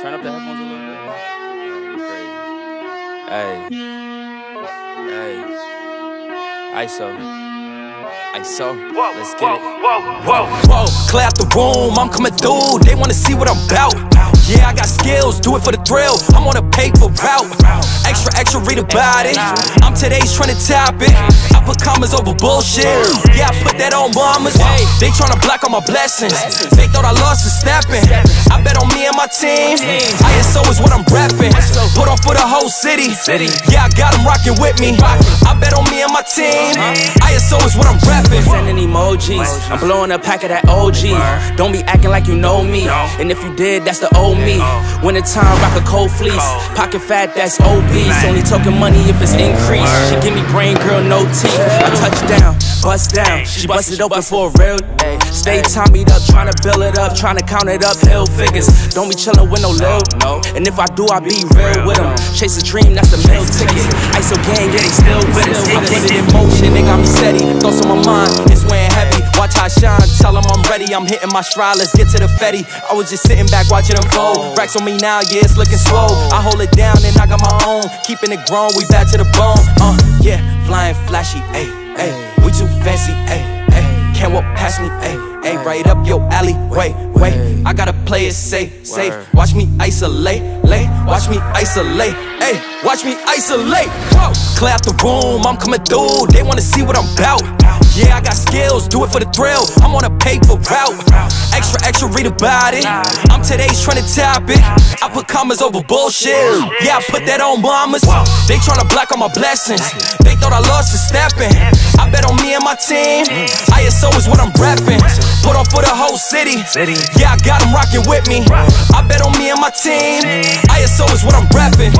Turn up the headphones a little bit. Hey, ISO, let's get it. Whoa, clear out the room, I'm coming through. They wanna see what I'm about. Yeah, I got skills, do it for the thrill. I'm on a paper route. Extra, read about it. I'm today's trending topic. I put commas over bullshit. Yeah, I put that on mamas. They tryna block all my blessings. They thought I lost for stepping. I bet on me and my team. ISO is what I'm rapping. Put on for the whole city. Yeah, I got them rocking with me. I bet on me and my team. ISO is what I'm rapping. Sending emojis, I'm blowing a pack of that OG. Don't be acting like you know me. And if you did, that's the old me. Winter time, rock a cold fleece. Pocket fat, that's obese. Only talking money if it's increased. She give me brain, girl, no teeth. I touch down, bust down. She busted open for a real day. Stay Tommy'd up, tryna build it up, tryna count it up, hill figures. Don't be chillin' with no lil, no. And if I do, I be real with them. Chase a dream, that's the meal ticket. ISO gang, yeah, they still with us. I put it in motion, they got me steady. Thoughts on my mind, it's weighing heavy. Watch how I shine, tell them I'm ready. I'm hitting my stride, let's get to the fetty. I was just sitting back watching them fold. Racks on me now, yeah, it's looking swole. I hold it down and I got my own. Keeping it grown, we back to the bone. Yeah, flying flashy, ayy, ayy. We too fancy, ayy, ayy. Can't walk past me, ayy, ayy. Right up your alley, wait. I gotta play it safe. Watch me isolate, watch me isolate, ayy. Watch me isolate. Whoa, clear out the room, I'm coming through. They wanna see what I'm about. Yeah, I got skills, do it for the thrill. I'm on a paper route. Extra, read about it. I'm today's trending topic. I put commas over bullshit. Yeah, I put that on mamas. They tryna block all my blessings. They thought I lost for stepping. I bet on me and my team. ISO is what I'm rapping. Put on for the whole city. Yeah, I got them rocking with me. I bet on me and my team. ISO is what I'm rapping.